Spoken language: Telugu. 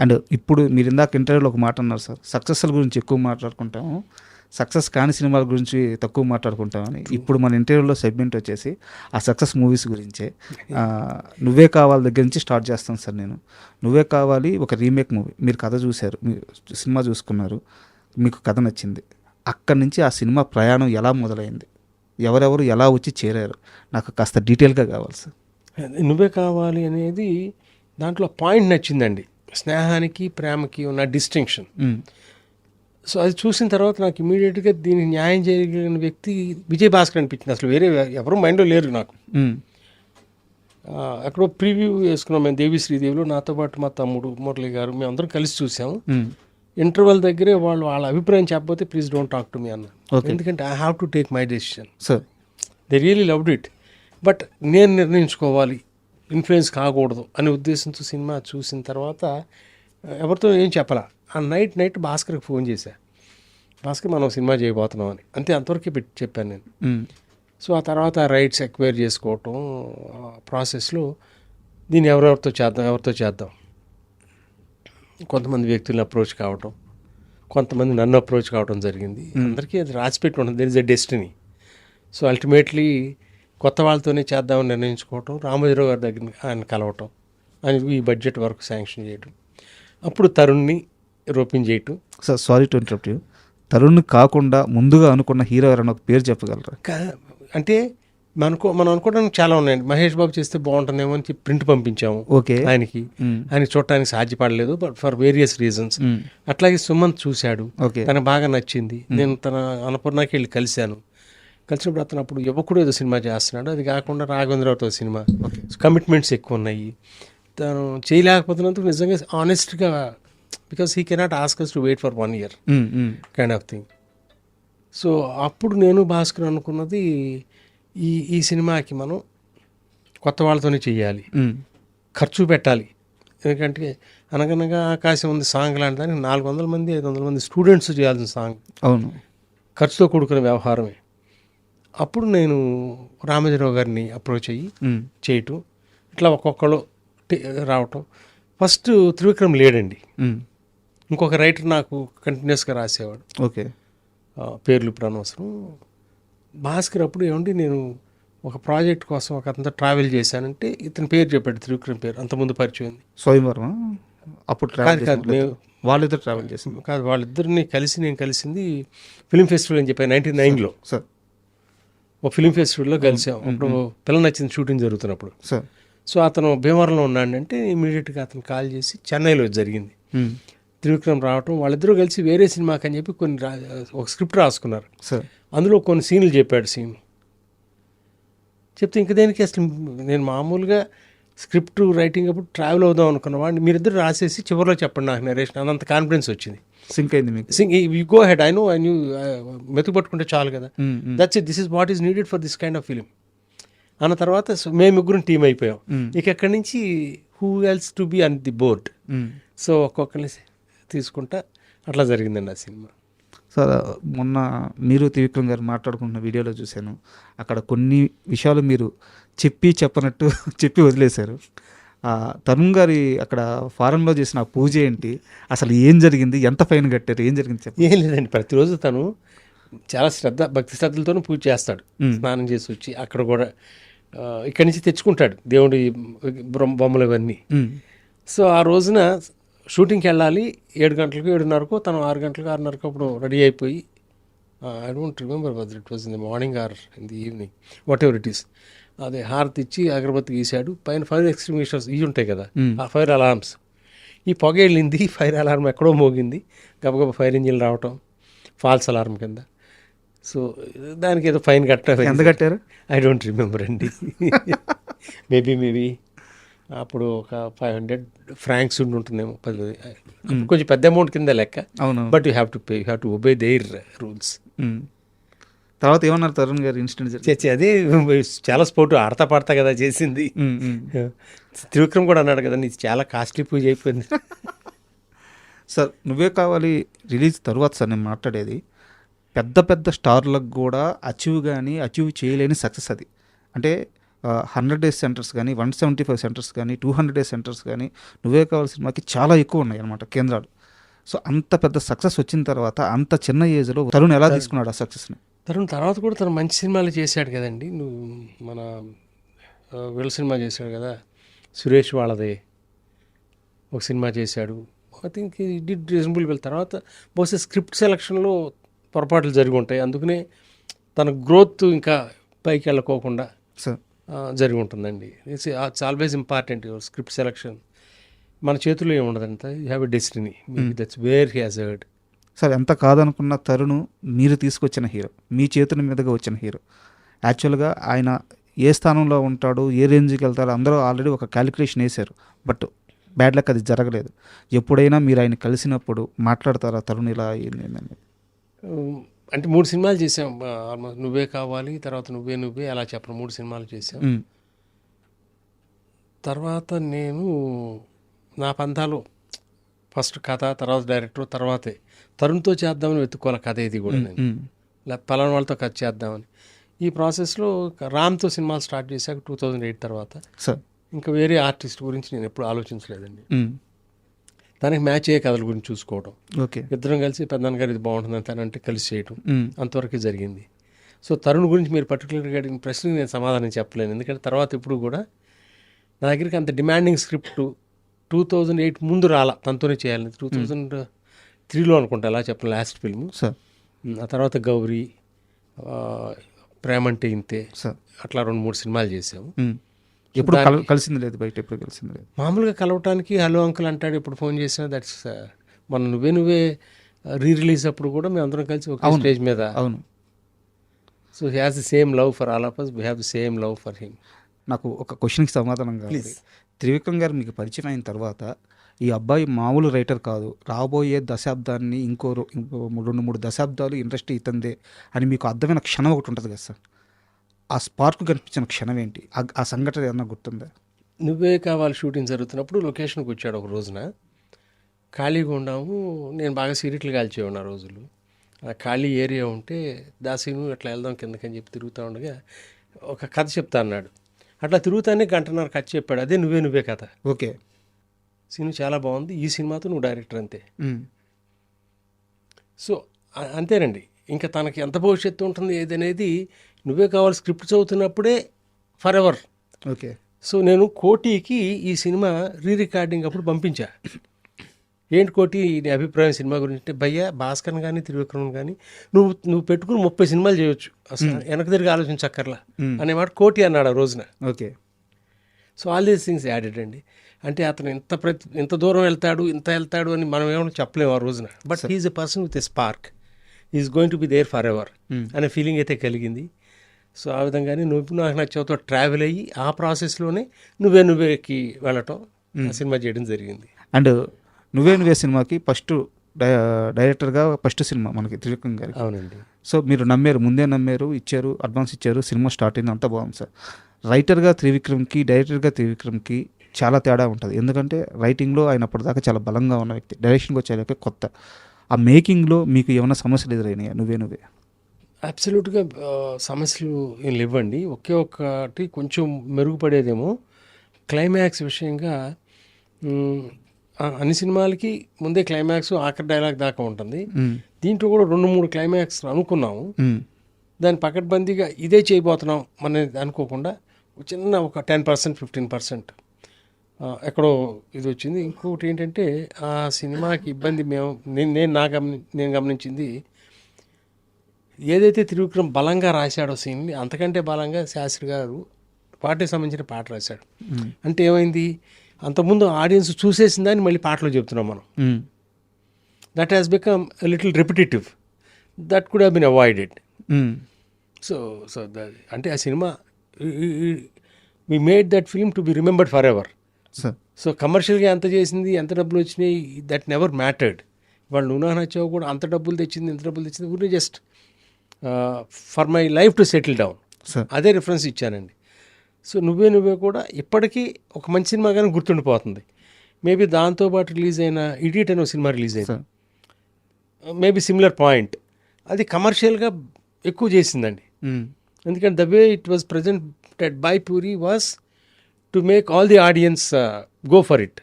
అండ్ ఇప్పుడు మీరు ఇందాక ఇంటర్వ్యూలో ఒక మాట అన్నారు సార్, సక్సెస్ల గురించి ఎక్కువ మాట్లాడుకుంటాము, సక్సెస్ కాని సినిమాల గురించి తక్కువ మాట్లాడుకుంటామని. ఇప్పుడు మన ఇంటర్వ్యూలో సెగ్మెంట్ వచ్చేసి ఆ సక్సెస్ మూవీస్ గురించే. నువ్వే కావాలి దగ్గర నుంచి స్టార్ట్ చేస్తాను సార్ నేను. నువ్వే కావాలి ఒక రీమేక్ మూవీ, మీరు కథ చూశారు, మీరు సినిమా చూసుకున్నారు, మీకు కథ నచ్చింది. అక్కడి నుంచి ఆ సినిమా ప్రయాణం ఎలా మొదలైంది, ఎవరెవరు ఎలా వచ్చి చేరారు, నాకు కాస్త డీటెయిల్గా కావాలి సార్. నువ్వే కావాలి అనేది దాంట్లో పాయింట్ నచ్చిందండి, స్నేహానికి ప్రేమకి ఉన్న డిస్టింక్షన్. సో అది చూసిన తర్వాత నాకు ఇమీడియట్గా దీనికి న్యాయం చేయగలిగిన వ్యక్తి విజయ్ భాస్కర్ అనిపించింది. అసలు వేరే ఎవరు మైండ్లో లేరు నాకు. అక్కడ ప్రివ్యూ వేసుకున్నాం మేము దేవి శ్రీదేవిలో, నాతో పాటు మా తమ్ముడు మురళి గారు, మేము అందరం కలిసి చూసాము. ఇంటర్వెల్ దగ్గరే వాళ్ళ అభిప్రాయం చెప్పకపోతే please don't talk to me అన్న, ఎందుకంటే I have to take my decision. Sir they really loved it, but నేను నిర్ణయించుకోవాలి, ఇన్ఫ్లుయెన్స్ కాకూడదు అనే ఉద్దేశంతో సినిమా చూసిన తర్వాత ఎవరితో ఏం చెప్పాలా. ఆ నైట్ భాస్కర్కి ఫోన్ చేశా, భాస్కర్ మనం సినిమా చేయబోతున్నాం అని. అంతే, అంతవరకే చెప్పాను నేను. సో ఆ తర్వాత రైట్స్ ఎక్వైర్ చేసుకోవటం ప్రాసెస్లో దీన్ని ఎవరితో చేద్దాం కొంతమంది వ్యక్తులను అప్రోచ్ కావటం, కొంతమంది నన్ను అప్రోచ్ కావటం జరిగింది. అందరికీ అది రాసిపెట్టి ఉంటుంది, there is a destiny. So ultimately కొత్త వాళ్ళతోనే చేద్దామని నిర్ణయించుకోవటం, రామోజీరావు గారి దగ్గర ఆయన కలవటం, ఆయన ఈ బడ్జెట్ వరకు శాంక్షన్ చేయటం, అప్పుడు తరుణ్ని రూపింగ్ చేయటం. Sir sorry to interrupt you, Tarun కాకుండా ముందుగా అనుకున్న హీరో ఎవరైనా ఒక పేరు చెప్పగలరా? అంటే మనం అనుకోవడానికి చాలా ఉన్నాయండి. మహేష్ బాబు చేస్తే బాగుంటుందేమో అని ప్రింట్ పంపించాము ఆయనకి, ఆయన చూడటానికి సాధ్యపడలేదు బట్ ఫర్ వేరియస్ రీజన్స్. అట్లాగే సుమంత్ చూశాడు, తనకు బాగా నచ్చింది. నేను తన అన్నపూర్ణకి వెళ్ళి కలిసినప్పుడు అతను యువకుడు ఏదో సినిమా చేస్తున్నాడు, అది కాకుండా రాఘవేంద్రరావుతో సినిమా, కమిట్మెంట్స్ ఎక్కువ ఉన్నాయి, తను చేయలేకపోతున్నందుకు నిజంగా ఆనెస్ట్గా, because he cannot ask us to wait for 1 year kind of thing. So అప్పుడు నేను భాస్కర్ అనుకున్నది ఈ సినిమాకి మనం కొత్త వాళ్ళతోనే చేయాలి, ఖర్చు పెట్టాలి. ఎందుకంటే అనగనగా ఆకాశం ఉంది సాంగ్ లాంటి దానికి 400 మంది 500 మంది స్టూడెంట్స్ చేయాల్సిన సాంగ్, అవును, ఖర్చుతో కూడుకున్న వ్యవహారమే. అప్పుడు నేను రామోజీరావు గారిని అప్రోచ్ అయ్యి చేయటం, ఇట్లా ఒక్కొక్కరు రావటం. ఫస్ట్ త్రివిక్రమ్ లేడండి, ఇంకొక రైటర్ నాకు కంటిన్యూస్గా రాసేవాడు. ఓకే, పేర్లు ఇప్పుడు అనవసరం. భాస్కర్ అప్పుడు ఏమంటే నేను ఒక ప్రాజెక్ట్ కోసం ఒక అతనితో ట్రావెల్ చేశానంటే ఇతని పేరు చెప్పాడు, త్రివిక్రమ్ పేరు. అంతకుముందు పరిచయం స్వయంవరం అప్పుడు వాళ్ళిద్దరు ట్రావెల్ చేసింది కాదు, వాళ్ళిద్దరిని నేను కలిసింది ఫిలిం ఫెస్టివల్ అని చెప్పాను 1999లో. సార్ ఒక ఫిలిం ఫెస్టివల్లో కలిసాం. అప్పుడు పిల్ల నచ్చింది షూటింగ్ జరుగుతున్నప్పుడు. సో అతను భీమవరంలో ఉన్నాడంటే ఇమీడియట్గా అతను కాల్ చేసి చెన్నైలో జరిగింది త్రివిక్రమ్ రావటం. వాళ్ళిద్దరూ కలిసి వేరే సినిమాకి అని చెప్పి ఒక స్క్రిప్ట్ రాసుకున్నారు. అందులో కొన్ని సీన్లు చెప్పాడు. చెప్తే ఇంక దేనికి అసలు నేను మామూలుగా స్క్రిప్ట్ రైటింగ్ అప్పుడు ట్రావెల్ అవుదాం అనుకున్న వాడిని మీరిద్దరు రాసేసి చివరిలో చెప్పండి నాకు నరేషన్, అదంత కాన్ఫిడెన్స్ వచ్చింది. సింక్ అయింది మీకు? You go head, I know మెతుకు పట్టుకుంటే చాలు కదా, that's it, this is what is needed for this kind of film అన్న తర్వాత మేము ముగ్గురం టీం అయిపోయాం. ఇక అక్కడి నుంచి who else to be on the board. So ఒక్కొక్కరిని తీసుకుంటా అట్లా జరిగిందండి ఆ సినిమా. సార్ మొన్న మీరు త్రివిక్రమ్ గారు మాట్లాడుకుంటున్న వీడియోలో చూశాను, అక్కడ కొన్ని విషయాలు మీరు చెప్పనట్టు చెప్పి వదిలేశారు. తరుణ్ గారి అక్కడ ఫారెన్లో చేసిన ఆ పూజ ఏంటి, అసలు ఏం జరిగింది, ఎంత ఫైన్ కట్టారు, ఏం జరిగింది చెప్పండి. ఏం లేదండి, ప్రతిరోజు తను చాలా భక్తి శ్రద్ధలతోనూ పూజ చేస్తాడు. స్నానం చేసి వచ్చి అక్కడ కూడా ఇక్కడి నుంచి తెచ్చుకుంటాడు దేవుడి బొమ్మలు ఇవన్నీ. సో ఆ రోజున షూటింగ్కి వెళ్ళాలి 7 గంటలకు 7:30కో, తను 6 గంటలకు 6:30కో అప్పుడు రెడీ అయిపోయి, I don't remember whether it was in the morning or in the evening, what ever it is, అదే హారతి ఇచ్చి అగరబత్తి గీశాడు. పైన ఫైర్ ఎక్స్టింగ్విషర్స్ ఇవి ఉంటాయి కదా, ఆ ఫైర్ అలార్మ్స్, ఈ పొగ వెళ్ళింది, ఫైర్ అలారం ఎక్కడో మోగింది, గబగబా ఫైర్ ఇంజిన్ రావటం ఫాల్స్ అలారం కింద. సో దానికి ఏదో ఫైన్ కట్టారు. ఎంత కట్టారు? ఐ డోంట్ రిమెంబర్ అండి. మేబీ అప్పుడు ఒక 500 francs ఉంటుందేమో, కొంచెం పెద్ద అమౌంట్ కింద లెక్క. అవును, but you have to pay, you have to obey their rules. తర్వాత ఏమన్నారు తరుణ్ గారు ఇన్సిడెంట్ చేసి? అదే చాలా స్పోర్ట్ ఆడతా పాడతా కదా చేసింది. త్రివిక్రమ్ కూడా అన్నాడు కదా, నీకు చాలా కాస్ట్లీ పూజ అయిపోయింది. సార్ నువ్వే కావాలి రిలీజ్ తర్వాత సార్ నేను మాట్లాడేది పెద్ద స్టార్లకు కూడా అచీవ్ చేయలేని సక్సెస్ అది. అంటే 100 డేస్ సెంటర్స్ కానీ 175 సెంటర్స్ కానీ 200 డేస్ సెంటర్స్ కానీ నువ్వే కావాలి సినిమాకి చాలా ఎక్కువ ఉన్నాయి అనమాట కేంద్రాలు. సో అంత పెద్ద సక్సెస్ వచ్చిన తర్వాత అంత చిన్న ఏజ్లో తరుణ్ ఎలా తీసుకున్నాడు ఆ సక్సెస్ని? తరుణ్ తర్వాత కూడా తను మంచి సినిమాలు చేశాడు కదండి. నువ్వు మన వీళ్ళ సినిమా చేశాడు కదా, సురేష్ వాళ్ళదే ఒక సినిమా చేశాడు. I think did reasonable well. తర్వాత బహుశా స్క్రిప్ట్ సెలక్షన్లో పొరపాట్లు జరిగి ఉంటాయి, అందుకనే తన గ్రోత్ ఇంకా పైకి వెళ్ళకోకుండా జరిగి ఉంటుందండి. It's always important your script selection. మన చేతుల్లో ఏముండదంట, you have a destiny, that's where he has heard. Sir ఎంత కాదనుకున్న తరుణ్ మీరు తీసుకొచ్చిన హీరో, మీ చేతుల మీదుగా వచ్చిన హీరో. యాక్చువల్గా ఆయన ఏ స్థానంలో ఉంటాడు, ఏ రేంజ్కి వెళ్తాడో అందరూ ఆల్రెడీ ఒక క్యాలిక్యులేషన్ వేశారు. బట్ బ్యాడ్ లక్ అది జరగలేదు. ఎప్పుడైనా మీరు ఆయన కలిసినప్పుడు మాట్లాడతారా తరుణ్ ఇలా అయింది? అంటే 3 సినిమాలు చేసాం ఆల్మోస్ట్. నువ్వే కావాలి, తర్వాత నువ్వే నువ్వే అలా చెప్పను 3 సినిమాలు చేసాం. తర్వాత నేను నా పంతాలు ఫస్ట్ కథ, తర్వాత డైరెక్టర్, తర్వాతే తరుణ్తో చేద్దామని వెతుక్కోవాలి కథ. ఇది కూడా నేను పలానా వాళ్ళతో కథ చేద్దామని ఈ ప్రాసెస్లో రామ్తో సినిమాలు స్టార్ట్ చేశాక 2008 తర్వాత ఇంకా వేరే ఆర్టిస్ట్ గురించి నేను ఎప్పుడు ఆలోచించలేదండి. దానికి మ్యాచ్ అయ్యే కథల గురించి చూసుకోవడం. ఇద్దరం కలిసి పెద్దన్న గారు ఇది బాగుంటుందని తనంటే కలిసి చేయడం, అంతవరకు జరిగింది. సో తరుణ్ గురించి మీరు పర్టికులర్గా అడిగిన ప్రశ్నకి నేను సమాధానం చెప్పలేను, ఎందుకంటే తర్వాత ఇప్పుడు కూడా నా దగ్గరికి అంత డిమాండింగ్ స్క్రిప్ట్ 2008 ముందు రాలా, తనతోనే చేయాలని. 2003లో అనుకుంటా అలా చెప్పను లాస్ట్ ఫిల్మ్. ఆ తర్వాత గౌరీ, ప్రేమంటే ఇంతే, అట్లా 2-3 సినిమాలు చేసాము. ఎప్పుడు కలిసింది లేదు, బయట ఎప్పుడు కలిసింది లేదు. మామూలుగా కలవటానికి హలో అంకుల్ అంటాడు ఎప్పుడు ఫోన్ చేసినా. దట్స్ మన నువ్వే రీ రిలీజ్ అప్పుడు కూడా మేము అందరం కలిసి ఒక స్టేజ్ మీద. అవును. So he has the same love for all of us, we have the same love for him. నాకు ఒక క్వశ్చన్కి సమాధానం కావాలి. త్రివిక్రమ్ గారు మీకు పరిచయం అయిన తర్వాత ఈ అబ్బాయి మామూలు రైటర్ కాదు, రాబోయే దశాబ్దాన్ని ఇంకో 2-3 దశాబ్దాలు ఇండస్ట్రీ ఇతందే అని మీకు అర్థమైన క్షణం ఒకటి ఉంటుంది కదా సార్, ఆ స్పార్క్ కనిపించిన క్షణం ఏంటి? ఆ సంఘటన ఏమన్నా గుర్తుందా? నువ్వే కావాలి షూటింగ్ జరుగుతున్నప్పుడు లొకేషన్కి వచ్చాడు ఒక రోజున. ఖాళీగా ఉన్నాము, నేను బాగా సిగరెట్లు కాల్చేవాడు ఆ రోజులు. ఆ ఖాళీ ఏరియా ఉంటే దాసీను అట్లా వెళ్దాం కిందకని చెప్పి తిరుగుతూ ఉండగా ఒక కథ చెప్తా అన్నాడు. అట్లా తిరుగుతానే 1.5 గంట కథ చెప్పాడు. అదే నువ్వే కథ. ఓకే. సినిమా చాలా బాగుంది, ఈ సినిమాతో నువ్వు డైరెక్టర్ అంతే. సో అంతేనండి, ఇంకా తనకి ఎంత భవిష్యత్తు ఉంటుంది ఏదనేది నువ్వే కావాలి స్క్రిప్ట్ చదువుతున్నప్పుడే ఫర్ ఎవర్. ఓకే. సో నేను కోటికి ఈ సినిమా రీ రికార్డింగ్ అప్పుడు పంపించా. ఏంటి కోటి నీ అభిప్రాయం సినిమా గురించి అంటే, భయ్యా భాస్కర్ కానీ త్రివిక్రమ్ కానీ నువ్వు పెట్టుకుని 30 సినిమాలు చేయొచ్చు, అసలు వెనక తిరిగి ఆలోచించక్కర్లా అనే మాట కోటి అన్నాడు ఆ రోజున. Okay. So all these things added అండి. అంటే అతను ఎంత దూరం వెళ్తాడు అని మనం ఏమైనా చెప్పలేము ఆ రోజున. But he's a person with a spark, is going to be there forever అనే ఫీలింగ్ అయితే కలిగింది. సో ఆ విధంగానే నువ్వు నాకు నచ్చవుతో ట్రావెల్ అయ్యి ఆ ప్రాసెస్లోనే నువ్వేకి వెళ్ళటం, ఆ సినిమా చేయడం జరిగింది. అండ్ నువ్వే సినిమాకి ఫస్ట్ డైరెక్టర్గా ఫస్ట్ సినిమా మనకి త్రివిక్రమ్ గారికి. అవునండి. సో మీరు ముందే నమ్మారు, ఇచ్చారు, అడ్వాన్స్ ఇచ్చారు, సినిమా స్టార్ట్ అయింది, అంతా బాగుంది సార్. రైటర్గా త్రివిక్రమ్కి, డైరెక్టర్గా త్రివిక్రమ్కి చాలా తేడా ఉంటుంది. ఎందుకంటే రైటింగ్లో ఆయన అప్పటిదాకా చాలా బలంగా ఉన్న వ్యక్తి, డైరెక్షన్కి వచ్చేదాకా కొత్త. ఆ మేకింగ్లో మీకు ఏమైనా సమస్యలు ఎదురైనాయా? నువ్వే అబ్సల్యూట్గా సమస్యలు ఏం లేవండి. ఒక్కటి కొంచెం మెరుగుపడేదేమో క్లైమాక్స్ విషయంగా. అన్ని సినిమాలకి ముందే క్లైమాక్స్ ఆఖరి డైలాగ్ దాకా ఉంటుంది. దీంట్లో కూడా 2-3 క్లైమాక్స్ అనుకున్నాము, దాన్ని పకడ్బందీగా ఇదే చేయబోతున్నాం అనేది అనుకోకుండా చిన్న ఒక 10%, 15% ఎక్కడో ఇది వచ్చింది. ఇంకొకటి ఏంటంటే ఆ సినిమాకి ఇబ్బంది నేను గమనించింది, ఏదైతే త్రివిక్రమ్ బలంగా రాశాడో సీన్ని అంతకంటే బలంగా శాస్త్రి గారు పాటకి సంబంధించిన పాట రాశాడు. అంటే ఏమైంది, అంతకుముందు ఆడియన్స్ చూసేసిన దాన్ని మళ్ళీ పాటలో చెప్తున్నాం మనం. That has become little repetitive, that could have been avoided. So అంటే ఆ cinema we made that film to be remembered forever. So కమర్షియల్గా ఎంత చేసింది, ఎంత డబ్బులు వచ్చినాయి, దట్ నెవర్ మ్యాటర్డ్. వాళ్ళు నువ్వు నచ్చావు కూడా అంత డబ్బులు తెచ్చింది ఊరిని just for my life to settle down, అదే రిఫరెన్స్ ఇచ్చానండి. సో నువ్వే కూడా ఇప్పటికీ ఒక మంచి సినిమాగానే గుర్తుండిపోతుంది. మేబీ దాంతోపాటు రిలీజ్ అయిన ఇడియట్ అనే సినిమా రిలీజ్ అయింది, మేబీ సిమిలర్ పాయింట్. అది కమర్షియల్గా ఎక్కువ చేసిందండి. ఎందుకంటే the way it was present concept at బైపూరి was to make all the audience go for it.